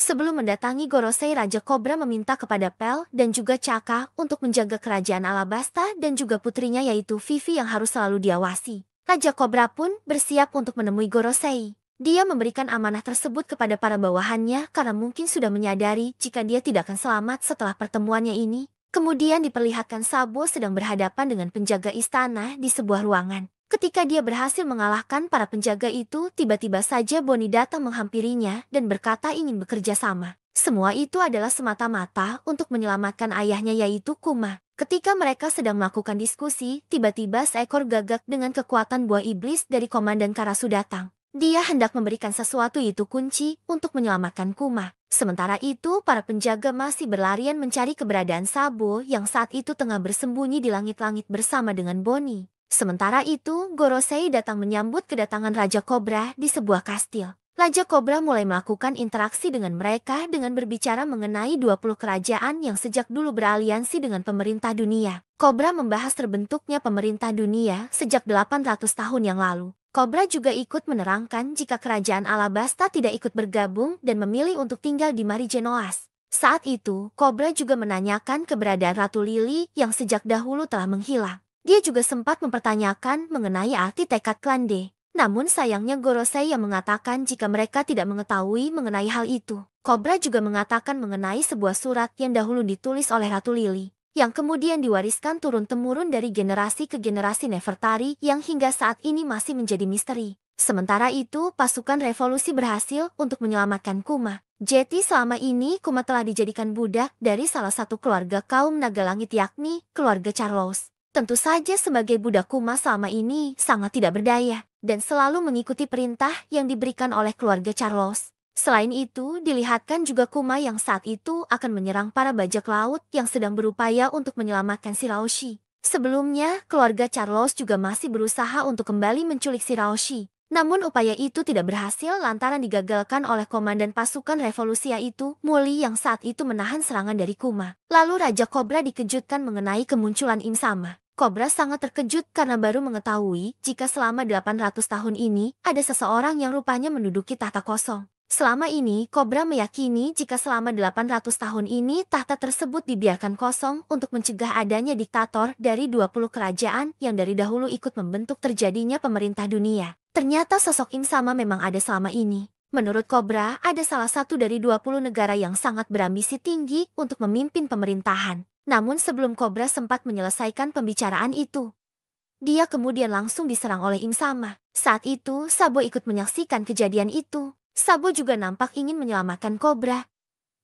Sebelum mendatangi Gorosei, Raja Kobra meminta kepada Pel dan juga Caka untuk menjaga kerajaan Alabasta dan juga putrinya yaitu Vivi yang harus selalu diawasi. Raja Kobra pun bersiap untuk menemui Gorosei. Dia memberikan amanah tersebut kepada para bawahannya karena mungkin sudah menyadari jika dia tidak akan selamat setelah pertemuannya ini. Kemudian diperlihatkan Sabo sedang berhadapan dengan penjaga istana di sebuah ruangan. Ketika dia berhasil mengalahkan para penjaga itu, tiba-tiba saja Boni datang menghampirinya dan berkata ingin bekerja sama. Semua itu adalah semata-mata untuk menyelamatkan ayahnya yaitu Kuma. Ketika mereka sedang melakukan diskusi, tiba-tiba seekor gagak dengan kekuatan buah iblis dari Komandan Karasu datang. Dia hendak memberikan sesuatu yaitu kunci untuk menyelamatkan Kuma. Sementara itu, para penjaga masih berlarian mencari keberadaan Sabo yang saat itu tengah bersembunyi di langit-langit bersama dengan Boni. Sementara itu, Gorosei datang menyambut kedatangan Raja Kobra di sebuah kastil. Raja Kobra mulai melakukan interaksi dengan mereka dengan berbicara mengenai 20 kerajaan yang sejak dulu beraliansi dengan pemerintah dunia. Kobra membahas terbentuknya pemerintah dunia sejak 800 tahun yang lalu. Kobra juga ikut menerangkan jika kerajaan Alabasta tidak ikut bergabung dan memilih untuk tinggal di Marigenoas. Saat itu, Kobra juga menanyakan keberadaan Ratu Lili yang sejak dahulu telah menghilang. Dia juga sempat mempertanyakan mengenai arti tekad klan D. Namun sayangnya Gorosei yang mengatakan jika mereka tidak mengetahui mengenai hal itu. Kobra juga mengatakan mengenai sebuah surat yang dahulu ditulis oleh Ratu Lili, yang kemudian diwariskan turun-temurun dari generasi ke generasi Nefertari yang hingga saat ini masih menjadi misteri. Sementara itu, pasukan revolusi berhasil untuk menyelamatkan Kuma. Jadi selama ini Kuma telah dijadikan budak dari salah satu keluarga kaum naga langit yakni keluarga Charles. Tentu saja sebagai budak Kuma selama ini sangat tidak berdaya dan selalu mengikuti perintah yang diberikan oleh keluarga Charles. Selain itu, dilihatkan juga Kuma yang saat itu akan menyerang para bajak laut yang sedang berupaya untuk menyelamatkan Shiraoshi. Sebelumnya, keluarga Charles juga masih berusaha untuk kembali menculik Shiraoshi. Namun upaya itu tidak berhasil lantaran digagalkan oleh komandan pasukan revolusi yaitu Muli yang saat itu menahan serangan dari Kuma. Lalu Raja Kobra dikejutkan mengenai kemunculan Im Sama. Kobra sangat terkejut karena baru mengetahui jika selama 800 tahun ini ada seseorang yang rupanya menduduki tahta kosong. Selama ini, Kobra meyakini jika selama 800 tahun ini tahta tersebut dibiarkan kosong untuk mencegah adanya diktator dari 20 kerajaan yang dari dahulu ikut membentuk terjadinya pemerintah dunia. Ternyata sosok Im Sama memang ada selama ini. Menurut Kobra, ada salah satu dari 20 negara yang sangat berambisi tinggi untuk memimpin pemerintahan. Namun sebelum Kobra sempat menyelesaikan pembicaraan itu, dia kemudian langsung diserang oleh Im Sama. Saat itu, Sabo ikut menyaksikan kejadian itu. Sabo juga nampak ingin menyelamatkan Kobra.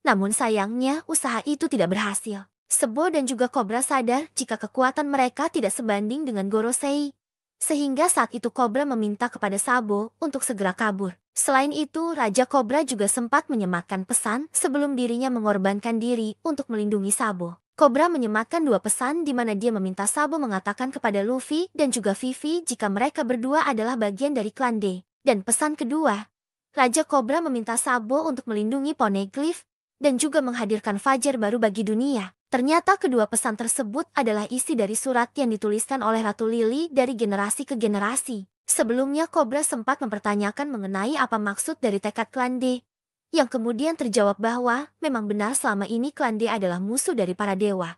Namun sayangnya, usaha itu tidak berhasil. Sabo dan juga Kobra sadar jika kekuatan mereka tidak sebanding dengan Gorosei. Sehingga saat itu Kobra meminta kepada Sabo untuk segera kabur. Selain itu, Raja Kobra juga sempat menyematkan pesan sebelum dirinya mengorbankan diri untuk melindungi Sabo. Kobra menyematkan dua pesan di mana dia meminta Sabo mengatakan kepada Luffy dan juga Vivi jika mereka berdua adalah bagian dari klan D. Dan pesan kedua, Raja Kobra meminta Sabo untuk melindungi Poneglyph dan juga menghadirkan fajar baru bagi dunia. Ternyata kedua pesan tersebut adalah isi dari surat yang dituliskan oleh Ratu Lili dari generasi ke generasi. Sebelumnya Kobra sempat mempertanyakan mengenai apa maksud dari tekad klan D, yang kemudian terjawab bahwa memang benar selama ini klan D adalah musuh dari para dewa,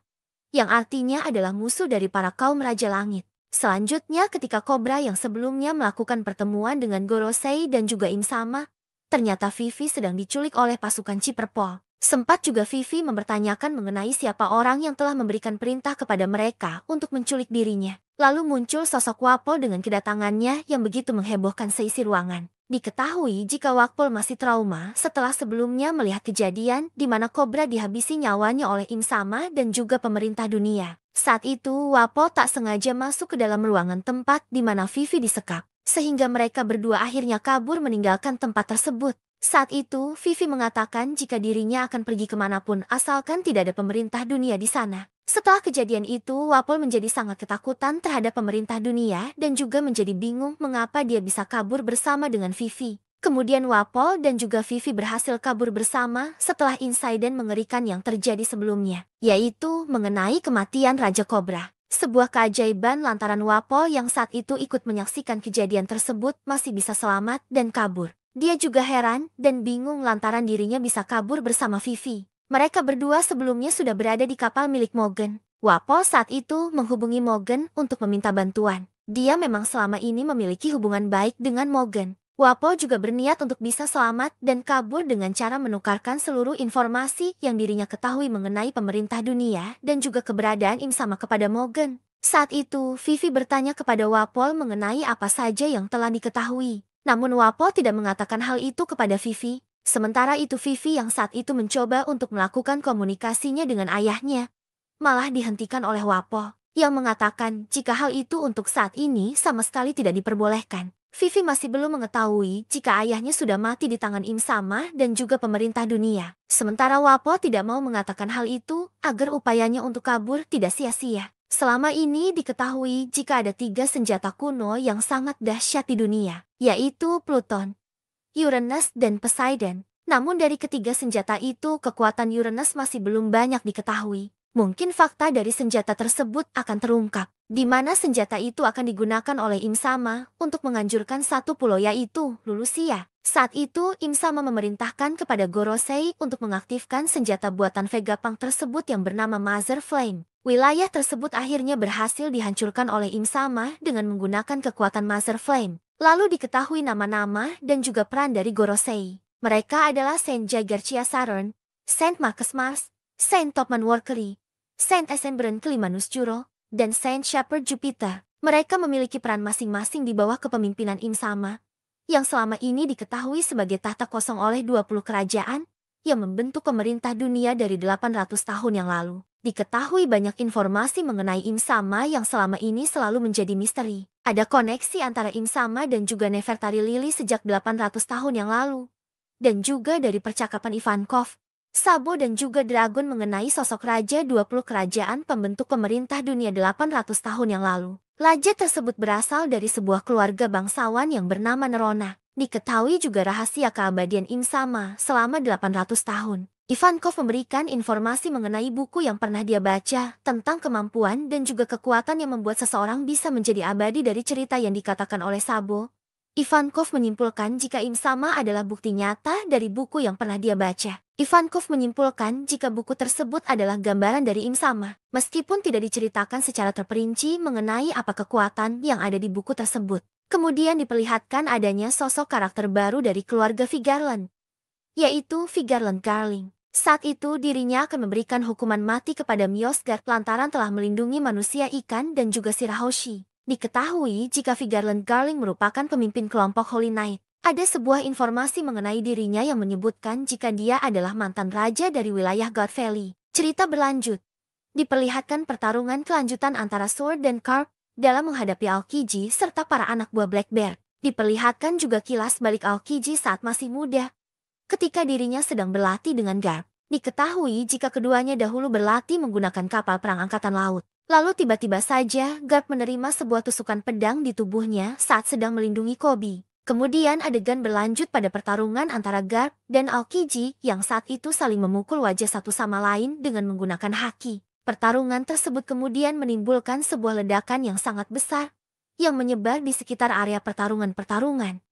yang artinya adalah musuh dari para kaum Raja Langit. Selanjutnya ketika Kobra yang sebelumnya melakukan pertemuan dengan Gorosei dan juga Im Sama, ternyata Vivi sedang diculik oleh pasukan Ciperpol. Sempat juga Vivi mempertanyakan mengenai siapa orang yang telah memberikan perintah kepada mereka untuk menculik dirinya. Lalu muncul sosok Wapol dengan kedatangannya yang begitu menghebohkan seisi ruangan. Diketahui jika Wapol masih trauma setelah sebelumnya melihat kejadian di mana Kobra dihabisi nyawanya oleh Im Sama dan juga pemerintah dunia. Saat itu Wapol tak sengaja masuk ke dalam ruangan tempat di mana Vivi disekap, sehingga mereka berdua akhirnya kabur meninggalkan tempat tersebut. Saat itu, Vivi mengatakan jika dirinya akan pergi kemanapun asalkan tidak ada pemerintah dunia di sana. Setelah kejadian itu, Wapol menjadi sangat ketakutan terhadap pemerintah dunia dan juga menjadi bingung mengapa dia bisa kabur bersama dengan Vivi. Kemudian Wapol dan juga Vivi berhasil kabur bersama setelah insiden mengerikan yang terjadi sebelumnya, yaitu mengenai kematian Raja Kobra. Sebuah keajaiban lantaran Wapol yang saat itu ikut menyaksikan kejadian tersebut masih bisa selamat dan kabur. Dia juga heran dan bingung lantaran dirinya bisa kabur bersama Vivi. Mereka berdua sebelumnya sudah berada di kapal milik Morgan. Wapo saat itu menghubungi Morgan untuk meminta bantuan. Dia memang selama ini memiliki hubungan baik dengan Morgan. Wapo juga berniat untuk bisa selamat dan kabur dengan cara menukarkan seluruh informasi yang dirinya ketahui mengenai pemerintah dunia dan juga keberadaan Im Sama kepada Morgan. Saat itu, Vivi bertanya kepada Wapol mengenai apa saja yang telah diketahui. Namun Wapol tidak mengatakan hal itu kepada Vivi. Sementara itu Vivi yang saat itu mencoba untuk melakukan komunikasinya dengan ayahnya, malah dihentikan oleh Wapol, yang mengatakan jika hal itu untuk saat ini sama sekali tidak diperbolehkan. Vivi masih belum mengetahui jika ayahnya sudah mati di tangan Im Sama dan juga pemerintah dunia. Sementara Wapo tidak mau mengatakan hal itu agar upayanya untuk kabur tidak sia-sia. Selama ini diketahui jika ada 3 senjata kuno yang sangat dahsyat di dunia, yaitu Pluton, Uranus, dan Poseidon. Namun dari ketiga senjata itu kekuatan Uranus masih belum banyak diketahui. Mungkin fakta dari senjata tersebut akan terungkap, di mana senjata itu akan digunakan oleh Im Sama untuk menganjurkan satu pulau yaitu Lulusia. Saat itu Im Sama memerintahkan kepada Gorosei untuk mengaktifkan senjata buatan Vegapunk tersebut yang bernama Mother Flame. Wilayah tersebut akhirnya berhasil dihancurkan oleh Im Sama dengan menggunakan kekuatan Mother Flame. Lalu diketahui nama-nama dan juga peran dari Gorosei. Mereka adalah Saint Jagarchia Saturn, Saint Marcus Mars, Saint Topman Workery, Saint Esembren Kelimanus Juro, dan Saint Shepherd Jupiter. Mereka memiliki peran masing-masing di bawah kepemimpinan Im Sama, yang selama ini diketahui sebagai tahta kosong oleh 20 kerajaan, yang membentuk pemerintah dunia dari 800 tahun yang lalu. Diketahui banyak informasi mengenai Im Sama yang selama ini selalu menjadi misteri. Ada koneksi antara Im Sama dan juga Nefertari Lili sejak 800 tahun yang lalu. Dan juga dari percakapan Ivankov, Sabo dan juga Dragon mengenai sosok Raja 20 kerajaan pembentuk pemerintah dunia 800 tahun yang lalu. Raja tersebut berasal dari sebuah keluarga bangsawan yang bernama Nerona. Diketahui juga rahasia keabadian Im Sama selama 800 tahun. Ivankov memberikan informasi mengenai buku yang pernah dia baca tentang kemampuan dan juga kekuatan yang membuat seseorang bisa menjadi abadi dari cerita yang dikatakan oleh Sabo. Ivankov menyimpulkan jika Im Sama adalah bukti nyata dari buku yang pernah dia baca. Ivankov menyimpulkan jika buku tersebut adalah gambaran dari Im Sama, meskipun tidak diceritakan secara terperinci mengenai apa kekuatan yang ada di buku tersebut. Kemudian diperlihatkan adanya sosok karakter baru dari keluarga Vigarland, yaitu Vigarland Garling. Saat itu dirinya akan memberikan hukuman mati kepada Myosgard lantaran telah melindungi manusia ikan dan juga Shirahoshi. Diketahui jika Vigarland Garling merupakan pemimpin kelompok Holy Knight. Ada sebuah informasi mengenai dirinya yang menyebutkan jika dia adalah mantan raja dari wilayah God Valley. Cerita berlanjut. Diperlihatkan pertarungan kelanjutan antara Sword dan Carp dalam menghadapi Aokiji serta para anak buah Black Bear. Diperlihatkan juga kilas balik Aokiji saat masih muda, ketika dirinya sedang berlatih dengan Garp. Diketahui jika keduanya dahulu berlatih menggunakan kapal perang angkatan laut. Lalu tiba-tiba saja Garp menerima sebuah tusukan pedang di tubuhnya saat sedang melindungi Kobe. Kemudian adegan berlanjut pada pertarungan antara Garp dan Aokiji yang saat itu saling memukul wajah satu sama lain dengan menggunakan haki. Pertarungan tersebut kemudian menimbulkan sebuah ledakan yang sangat besar yang menyebar di sekitar area pertarungan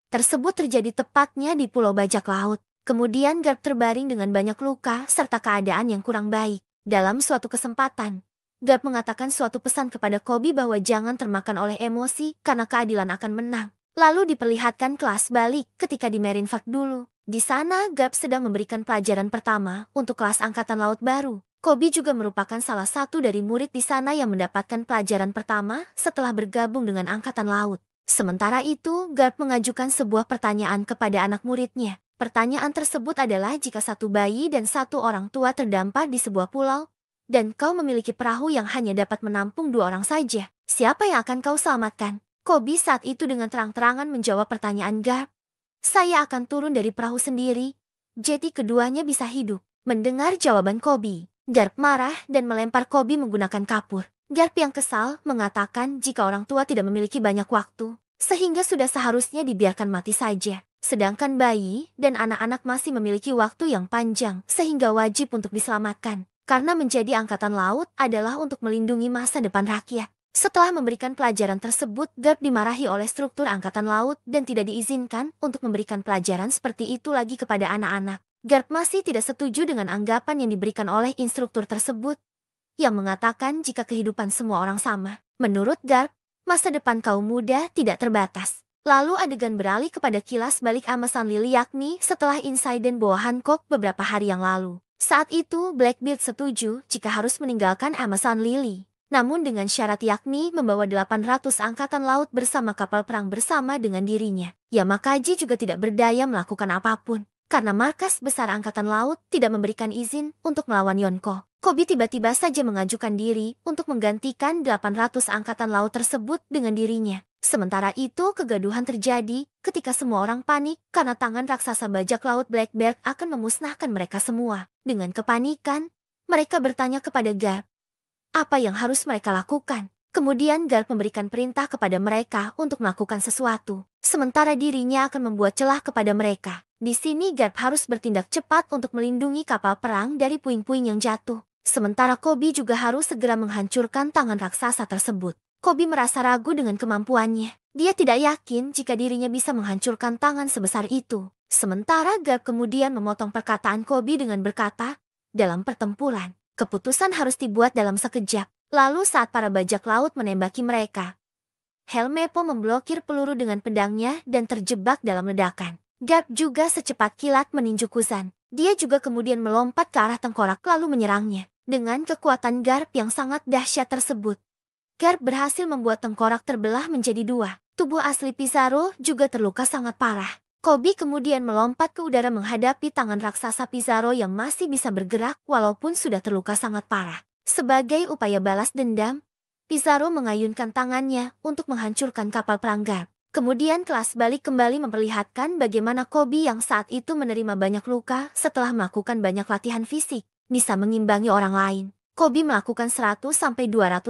tersebut terjadi tepatnya di Pulau Bajak Laut. Kemudian Garp terbaring dengan banyak luka serta keadaan yang kurang baik. Dalam suatu kesempatan, Garp mengatakan suatu pesan kepada Kobe bahwa jangan termakan oleh emosi karena keadilan akan menang. Lalu diperlihatkan kelas balik ketika di Marineford dulu. Di sana Garp sedang memberikan pelajaran pertama untuk kelas angkatan laut baru. Kobe juga merupakan salah satu dari murid di sana yang mendapatkan pelajaran pertama setelah bergabung dengan angkatan laut. Sementara itu, Garp mengajukan sebuah pertanyaan kepada anak muridnya. Pertanyaan tersebut adalah jika satu bayi dan satu orang tua terdampar di sebuah pulau, dan kau memiliki perahu yang hanya dapat menampung 2 orang saja, siapa yang akan kau selamatkan? Kobe saat itu dengan terang-terangan menjawab pertanyaan Garp. Saya akan turun dari perahu sendiri, jadi keduanya bisa hidup. Mendengar jawaban Kobe, Garp marah dan melempar Kobe menggunakan kapur. Garp yang kesal mengatakan jika orang tua tidak memiliki banyak waktu, sehingga sudah seharusnya dibiarkan mati saja. Sedangkan bayi dan anak-anak masih memiliki waktu yang panjang sehingga wajib untuk diselamatkan. Karena menjadi angkatan laut adalah untuk melindungi masa depan rakyat. Setelah memberikan pelajaran tersebut, Garp dimarahi oleh struktur angkatan laut dan tidak diizinkan untuk memberikan pelajaran seperti itu lagi kepada anak-anak. Garp masih tidak setuju dengan anggapan yang diberikan oleh instruktur tersebut, yang mengatakan jika kehidupan semua orang sama. Menurut Garp, masa depan kaum muda tidak terbatas. Lalu adegan beralih kepada kilas balik Amazon Lily, yakni setelah insiden Boa Hancock beberapa hari yang lalu. Saat itu Blackbeard setuju jika harus meninggalkan Amazon Lily. Namun dengan syarat, yakni membawa 800 angkatan laut bersama kapal perang bersama dengan dirinya. Yamakagi juga tidak berdaya melakukan apapun, karena markas besar angkatan laut tidak memberikan izin untuk melawan Yonko. Koby tiba-tiba saja mengajukan diri untuk menggantikan 800 angkatan laut tersebut dengan dirinya. Sementara itu kegaduhan terjadi ketika semua orang panik karena tangan raksasa bajak laut Blackbeard akan memusnahkan mereka semua. Dengan kepanikan, mereka bertanya kepada Garp apa yang harus mereka lakukan. Kemudian Garp memberikan perintah kepada mereka untuk melakukan sesuatu, sementara dirinya akan membuat celah kepada mereka. Di sini Garp harus bertindak cepat untuk melindungi kapal perang dari puing-puing yang jatuh. Sementara Koby juga harus segera menghancurkan tangan raksasa tersebut. Koby merasa ragu dengan kemampuannya. Dia tidak yakin jika dirinya bisa menghancurkan tangan sebesar itu. Sementara Garp kemudian memotong perkataan Koby dengan berkata, dalam pertempuran, keputusan harus dibuat dalam sekejap. Lalu saat para bajak laut menembaki mereka, Helmeppo memblokir peluru dengan pedangnya dan terjebak dalam ledakan. Garp juga secepat kilat meninju Kuzan. Dia juga kemudian melompat ke arah tengkorak lalu menyerangnya. Dengan kekuatan Garp yang sangat dahsyat tersebut, Garp berhasil membuat tengkorak terbelah menjadi dua. Tubuh asli Pizarro juga terluka sangat parah. Koby kemudian melompat ke udara menghadapi tangan raksasa Pizarro yang masih bisa bergerak walaupun sudah terluka sangat parah. Sebagai upaya balas dendam, Pizarro mengayunkan tangannya untuk menghancurkan kapal perang Garp. Kemudian kelas balik kembali memperlihatkan bagaimana Koby yang saat itu menerima banyak luka setelah melakukan banyak latihan fisik, bisa mengimbangi orang lain. Koby melakukan 100-200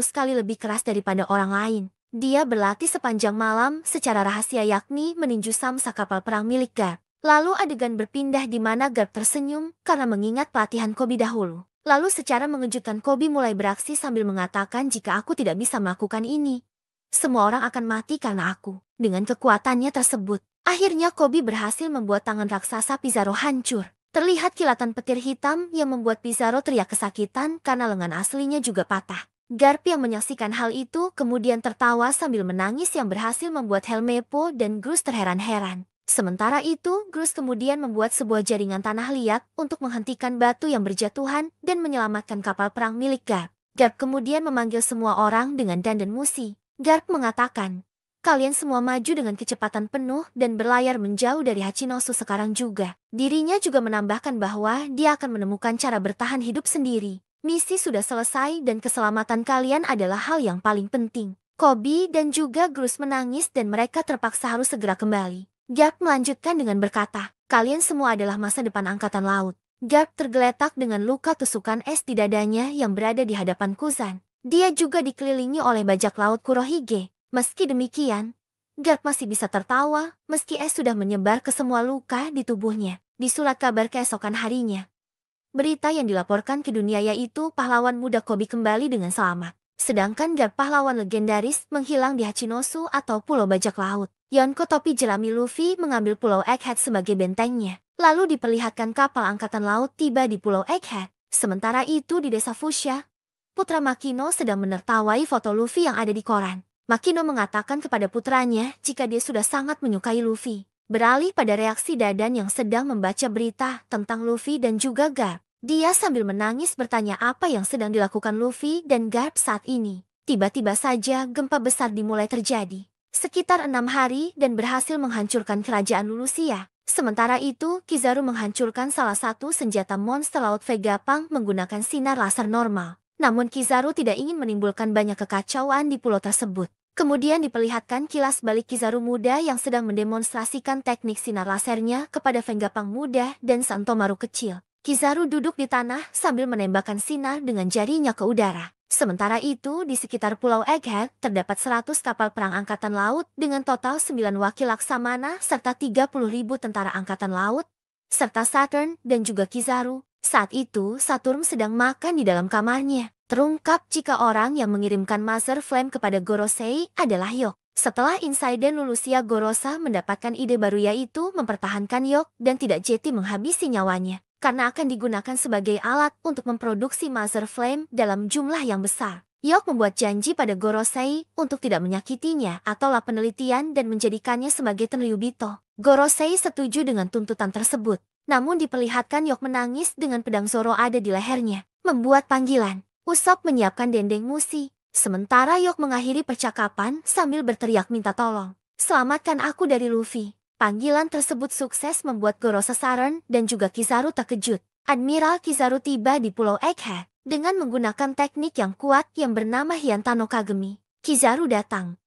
kali lebih keras daripada orang lain. Dia berlatih sepanjang malam secara rahasia, yakni meninju samsa kapal perang milik Garp. Lalu adegan berpindah di mana Garp tersenyum karena mengingat pelatihan Koby dahulu. Lalu secara mengejutkan Koby mulai beraksi sambil mengatakan jika aku tidak bisa melakukan ini, semua orang akan mati karena aku. Dengan kekuatannya tersebut, akhirnya Koby berhasil membuat tangan raksasa Pizarro hancur. Terlihat kilatan petir hitam yang membuat Pizarro teriak kesakitan karena lengan aslinya juga patah. Garp yang menyaksikan hal itu kemudian tertawa sambil menangis yang berhasil membuat Helmeppo dan Grus terheran-heran. Sementara itu, Grus kemudian membuat sebuah jaringan tanah liat untuk menghentikan batu yang berjatuhan dan menyelamatkan kapal perang milik Garp. Garp kemudian memanggil semua orang dengan dandan musi. Garp mengatakan, kalian semua maju dengan kecepatan penuh dan berlayar menjauh dari Hachinosu sekarang juga. Dirinya juga menambahkan bahwa dia akan menemukan cara bertahan hidup sendiri. Misi sudah selesai dan keselamatan kalian adalah hal yang paling penting. Koby dan juga Grus menangis dan mereka terpaksa harus segera kembali. Garp melanjutkan dengan berkata, kalian semua adalah masa depan angkatan laut. Garp tergeletak dengan luka tusukan es di dadanya yang berada di hadapan Kuzan. Dia juga dikelilingi oleh bajak laut Kurohige. Meski demikian, Garp masih bisa tertawa meski es sudah menyebar ke semua luka di tubuhnya. Di surat kabar keesokan harinya, berita yang dilaporkan ke dunia yaitu pahlawan muda Koby kembali dengan selamat. Sedangkan Garp pahlawan legendaris menghilang di Hachinosu atau Pulau Bajak Laut. Yonko topi jerami Luffy mengambil Pulau Egghead sebagai bentengnya. Lalu diperlihatkan kapal angkatan laut tiba di Pulau Egghead. Sementara itu di desa Fushia, putra Makino sedang menertawai foto Luffy yang ada di koran. Makino mengatakan kepada putranya jika dia sudah sangat menyukai Luffy. Beralih pada reaksi Dadan yang sedang membaca berita tentang Luffy dan juga Garp. Dia sambil menangis bertanya apa yang sedang dilakukan Luffy dan Garp saat ini. Tiba-tiba saja gempa besar dimulai terjadi. Sekitar 6 hari dan berhasil menghancurkan kerajaan Lulusia. Sementara itu, Kizaru menghancurkan salah satu senjata monster laut Vegapunk menggunakan sinar laser normal. Namun Kizaru tidak ingin menimbulkan banyak kekacauan di pulau tersebut. Kemudian diperlihatkan kilas balik Kizaru muda yang sedang mendemonstrasikan teknik sinar lasernya kepada Vegapunk muda dan Santomaru kecil. Kizaru duduk di tanah sambil menembakkan sinar dengan jarinya ke udara. Sementara itu, di sekitar Pulau Egghead terdapat 100 kapal perang angkatan laut dengan total 9 wakil laksamana serta 30.000 tentara angkatan laut, serta Saturn dan juga Kizaru. Saat itu, Saturn sedang makan di dalam kamarnya. Terungkap jika orang yang mengirimkan Master Flame kepada Gorosei adalah Yok. Setelah insiden Lulusia Gorosa mendapatkan ide baru yaitu mempertahankan Yok dan tidak jeti menghabisi nyawanya. Karena akan digunakan sebagai alat untuk memproduksi Master Flame dalam jumlah yang besar. Yok membuat janji pada Gorosei untuk tidak menyakitinya atau penelitian dan menjadikannya sebagai Tenryubito. Gorosei setuju dengan tuntutan tersebut. Namun diperlihatkan Yok menangis dengan pedang Zoro ada di lehernya. Membuat panggilan. Usopp menyiapkan dendeng musi. Sementara Yok mengakhiri percakapan sambil berteriak minta tolong. Selamatkan aku dari Luffy. Panggilan tersebut sukses membuat Goro Sasaran dan juga Kizaru terkejut. Admiral Kizaru tiba di Pulau Egghead. Dengan menggunakan teknik yang kuat yang bernama Hyanta no Kagemi. Kizaru datang.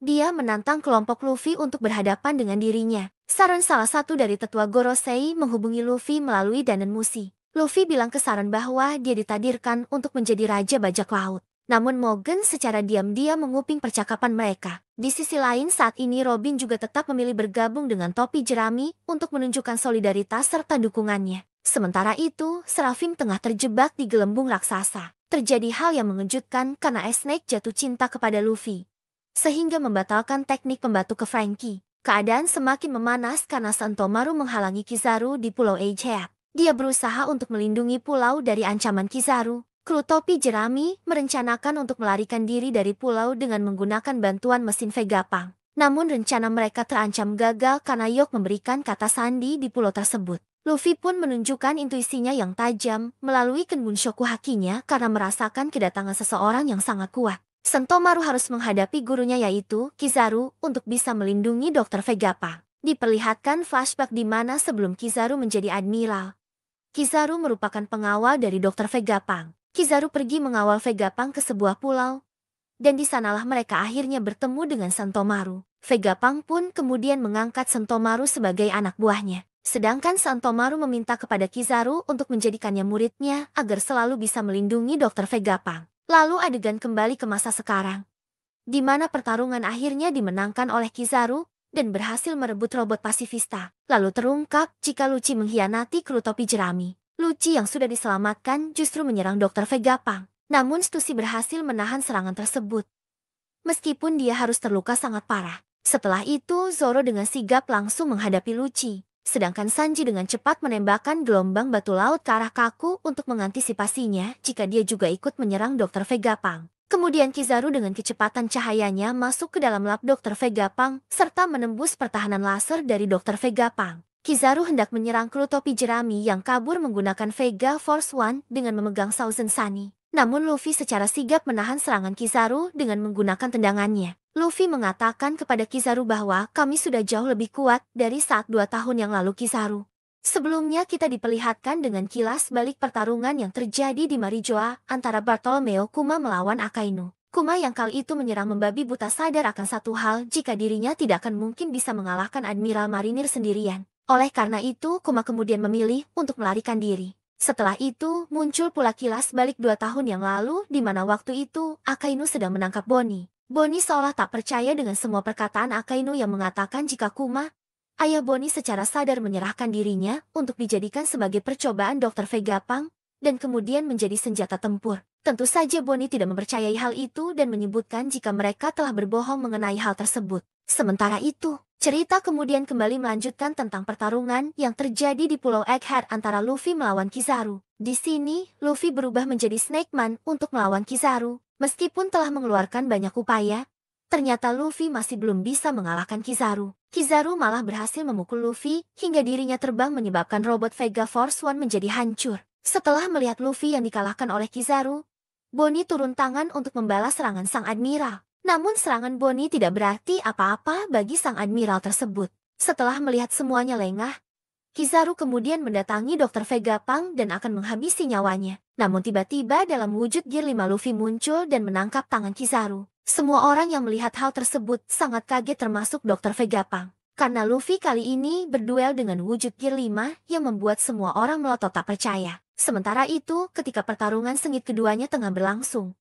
Dia menantang kelompok Luffy untuk berhadapan dengan dirinya. Saran salah satu dari tetua Gorosei menghubungi Luffy melalui Danen Musi. Luffy bilang ke Saran bahwa dia ditadirkan untuk menjadi Raja Bajak Laut. Namun Morgan secara diam-diam menguping percakapan mereka. Di sisi lain saat ini Robin juga tetap memilih bergabung dengan topi jerami untuk menunjukkan solidaritas serta dukungannya. Sementara itu, Seraphim tengah terjebak di gelembung raksasa. Terjadi hal yang mengejutkan karena Snake jatuh cinta kepada Luffy. Sehingga membatalkan teknik pembatu ke Franky. Keadaan semakin memanas karena Sentomaru menghalangi Kizaru di Pulau Egghead. Dia berusaha untuk melindungi pulau dari ancaman Kizaru. Kru topi jerami merencanakan untuk melarikan diri dari pulau dengan menggunakan bantuan mesin Vegapunk. Namun rencana mereka terancam gagal karena Yok memberikan kata sandi di pulau tersebut. Luffy pun menunjukkan intuisinya yang tajam melalui Kenbunshoku Hakinya karena merasakan kedatangan seseorang yang sangat kuat. Sentomaru harus menghadapi gurunya yaitu Kizaru untuk bisa melindungi Dr. Vegapunk. Diperlihatkan flashback di mana sebelum Kizaru menjadi admiral. Kizaru merupakan pengawal dari Dr. Vegapunk. Kizaru pergi mengawal Vegapunk ke sebuah pulau. Dan di sanalah mereka akhirnya bertemu dengan Sentomaru. Vegapunk pun kemudian mengangkat Sentomaru sebagai anak buahnya. Sedangkan Sentomaru meminta kepada Kizaru untuk menjadikannya muridnya agar selalu bisa melindungi Dr. Vegapunk. Lalu adegan kembali ke masa sekarang. Di mana pertarungan akhirnya dimenangkan oleh Kizaru dan berhasil merebut robot pasifista. Lalu terungkap jika Lucci mengkhianati kru topi jerami. Lucci yang sudah diselamatkan justru menyerang Dr. Vegapunk. Namun Stussy berhasil menahan serangan tersebut. Meskipun dia harus terluka sangat parah. Setelah itu Zoro dengan sigap langsung menghadapi Lucci. Sedangkan Sanji dengan cepat menembakkan gelombang batu laut ke arah Kaku untuk mengantisipasinya jika dia juga ikut menyerang Dr. Vegapunk. Kemudian Kizaru dengan kecepatan cahayanya masuk ke dalam lab Dr. Vegapunk serta menembus pertahanan laser dari Dr. Vegapunk. Kizaru hendak menyerang kru topi jerami yang kabur menggunakan Vega Force One dengan memegang Thousand Sunny. Namun Luffy secara sigap menahan serangan Kizaru dengan menggunakan tendangannya. Luffy mengatakan kepada Kizaru bahwa kami sudah jauh lebih kuat dari saat 2 tahun yang lalu Kizaru. Sebelumnya kita diperlihatkan dengan kilas balik pertarungan yang terjadi di Marijoa antara Bartolomeo Kuma melawan Akainu. Kuma yang kali itu menyerang membabi buta sadar akan satu hal jika dirinya tidak akan mungkin bisa mengalahkan Admiral Marinir sendirian. Oleh karena itu, Kuma kemudian memilih untuk melarikan diri. Setelah itu, muncul pula kilas balik 2 tahun yang lalu, di mana waktu itu, Akainu sedang menangkap Bonnie. Bonnie seolah tak percaya dengan semua perkataan Akainu yang mengatakan jika Kuma, ayah Bonnie secara sadar menyerahkan dirinya untuk dijadikan sebagai percobaan Dr. Vegapunk, dan kemudian menjadi senjata tempur. Tentu saja Bonnie tidak mempercayai hal itu dan menyebutkan jika mereka telah berbohong mengenai hal tersebut. Sementara itu, cerita kemudian kembali melanjutkan tentang pertarungan yang terjadi di Pulau Egghead antara Luffy melawan Kizaru. Di sini, Luffy berubah menjadi Snake Man untuk melawan Kizaru. Meskipun telah mengeluarkan banyak upaya, ternyata Luffy masih belum bisa mengalahkan Kizaru. Kizaru malah berhasil memukul Luffy hingga dirinya terbang menyebabkan robot Vega Force One menjadi hancur. Setelah melihat Luffy yang dikalahkan oleh Kizaru, Bonnie turun tangan untuk membalas serangan sang admiral. Namun serangan Bonnie tidak berarti apa-apa bagi sang admiral tersebut. Setelah melihat semuanya lengah, Kizaru kemudian mendatangi Dr. Vegapunk dan akan menghabisi nyawanya. Namun tiba-tiba dalam wujud Gear 5 Luffy muncul dan menangkap tangan Kizaru. Semua orang yang melihat hal tersebut sangat kaget termasuk Dr. Vegapunk. Karena Luffy kali ini berduel dengan wujud Gear 5 yang membuat semua orang melotot tak percaya. Sementara itu, ketika pertarungan sengit keduanya tengah berlangsung,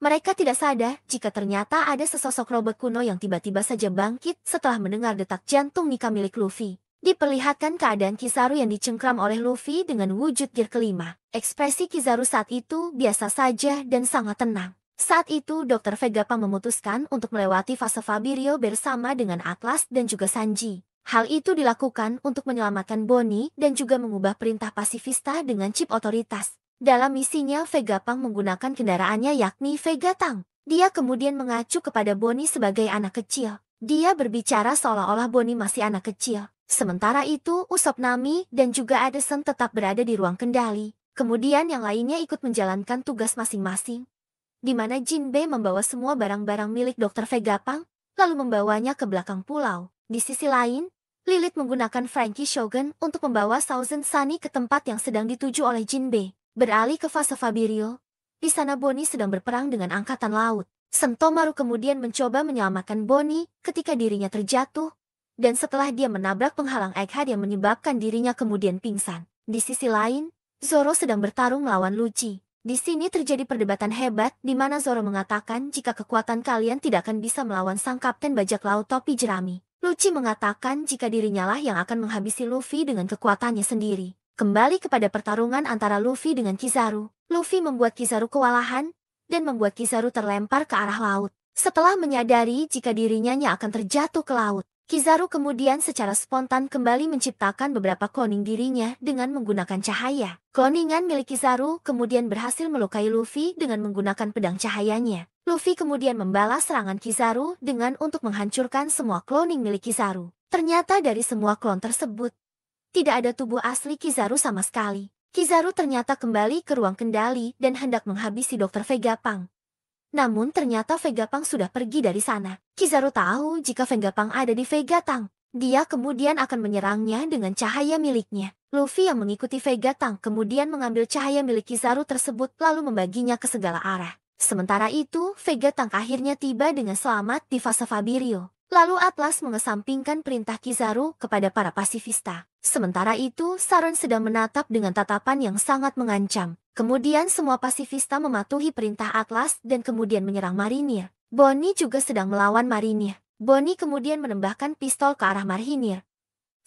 mereka tidak sadar jika ternyata ada sesosok robot kuno yang tiba-tiba saja bangkit setelah mendengar detak jantung Nika milik Luffy. Diperlihatkan keadaan Kizaru yang dicengkram oleh Luffy dengan wujud gear kelima. Ekspresi Kizaru saat itu biasa saja dan sangat tenang. Saat itu Dr. Vegapunk memutuskan untuk melewati fase Fabirio bersama dengan Atlas dan juga Sanji. Hal itu dilakukan untuk menyelamatkan Bonnie dan juga mengubah perintah pasifista dengan chip otoritas. Dalam misinya Vegapunk menggunakan kendaraannya yakni Vega Tank. Dia kemudian mengacu kepada Bonnie sebagai anak kecil. Dia berbicara seolah-olah Bonnie masih anak kecil. Sementara itu, Usopp, Nami, dan juga Addison tetap berada di ruang kendali. Kemudian yang lainnya ikut menjalankan tugas masing-masing. Di mana Jinbe membawa semua barang-barang milik Dr. Vegapunk, lalu membawanya ke belakang pulau. Di sisi lain, Lilith menggunakan Frankie Shogun untuk membawa Thousand Sunny ke tempat yang sedang dituju oleh Jinbe. Beralih ke fase Fabirio, di sana Bonnie sedang berperang dengan Angkatan Laut. Sentomaru kemudian mencoba menyelamatkan Bonnie ketika dirinya terjatuh, dan setelah dia menabrak penghalang Egghead yang menyebabkan dirinya kemudian pingsan. Di sisi lain, Zoro sedang bertarung melawan Lucci. Di sini terjadi perdebatan hebat di mana Zoro mengatakan jika kekuatan kalian tidak akan bisa melawan sang kapten bajak laut topi jerami. Lucci mengatakan jika dirinya lah yang akan menghabisi Luffy dengan kekuatannya sendiri. Kembali kepada pertarungan antara Luffy dengan Kizaru. Luffy membuat Kizaru kewalahan dan membuat Kizaru terlempar ke arah laut. Setelah menyadari jika dirinya akan terjatuh ke laut, Kizaru kemudian secara spontan kembali menciptakan beberapa cloning dirinya dengan menggunakan cahaya. Cloningan milik Kizaru kemudian berhasil melukai Luffy dengan menggunakan pedang cahayanya. Luffy kemudian membalas serangan Kizaru dengan untuk menghancurkan semua cloning milik Kizaru. Ternyata dari semua klon tersebut, tidak ada tubuh asli Kizaru sama sekali. Kizaru ternyata kembali ke ruang kendali dan hendak menghabisi Dr. Vegapunk. Namun ternyata Vegapunk sudah pergi dari sana. Kizaru tahu jika Vegapunk ada di Vega Tank. Dia kemudian akan menyerangnya dengan cahaya miliknya. Luffy yang mengikuti Vega Tank kemudian mengambil cahaya milik Kizaru tersebut lalu membaginya ke segala arah. Sementara itu, Vega Tank akhirnya tiba dengan selamat di fase Fabirio. Lalu Atlas mengesampingkan perintah Kizaru kepada para pasifista. Sementara itu, Saron sedang menatap dengan tatapan yang sangat mengancam. Kemudian semua pasifista mematuhi perintah Atlas dan kemudian menyerang marinir. Bonnie juga sedang melawan marinir. Bonnie kemudian menembakkan pistol ke arah marinir,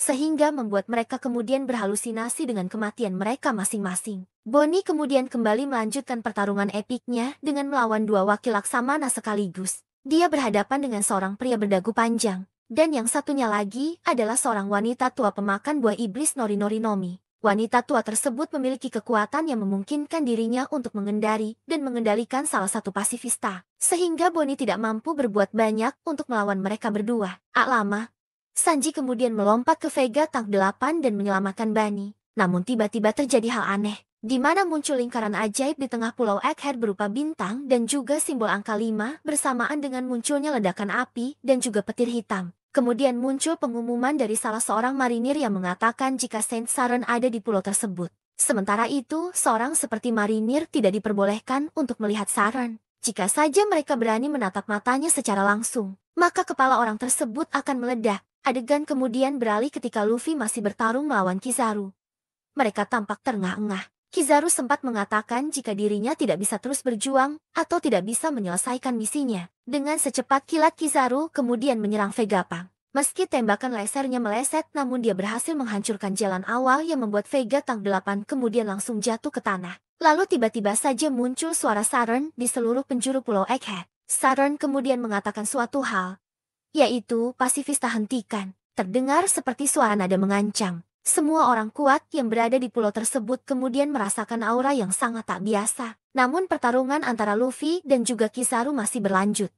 sehingga membuat mereka kemudian berhalusinasi dengan kematian mereka masing-masing. Bonnie kemudian kembali melanjutkan pertarungan epiknya dengan melawan dua wakil Laksamana sekaligus. Dia berhadapan dengan seorang pria berdagu panjang, dan yang satunya lagi adalah seorang wanita tua pemakan buah iblis Nori Nomi. Wanita tua tersebut memiliki kekuatan yang memungkinkan dirinya untuk mengendari dan mengendalikan salah satu pasifista, sehingga Bonnie tidak mampu berbuat banyak untuk melawan mereka berdua. Lama, Sanji kemudian melompat ke Vega Tank 8 dan menyelamatkan Bani. Namun tiba-tiba terjadi hal aneh, di mana muncul lingkaran ajaib di tengah pulau Egghead berupa bintang dan juga simbol angka 5 bersamaan dengan munculnya ledakan api dan juga petir hitam. Kemudian muncul pengumuman dari salah seorang marinir yang mengatakan jika Saint Saran ada di pulau tersebut. Sementara itu, seorang seperti marinir tidak diperbolehkan untuk melihat Saran. Jika saja mereka berani menatap matanya secara langsung, maka kepala orang tersebut akan meledak. Adegan kemudian beralih ketika Luffy masih bertarung melawan Kizaru. Mereka tampak terengah-engah. Kizaru sempat mengatakan jika dirinya tidak bisa terus berjuang atau tidak bisa menyelesaikan misinya. Dengan secepat kilat Kizaru kemudian menyerang Vegapunk. Meski tembakan lasernya meleset, namun dia berhasil menghancurkan jalan awal yang membuat Vega Tank 8 kemudian langsung jatuh ke tanah. Lalu tiba-tiba saja muncul suara Saron di seluruh penjuru pulau Egghead. Saron kemudian mengatakan suatu hal, yaitu pasifista hentikan. Terdengar seperti suara nada mengancam. Semua orang kuat yang berada di pulau tersebut kemudian merasakan aura yang sangat tak biasa. Namun pertarungan antara Luffy dan juga Kizaru masih berlanjut.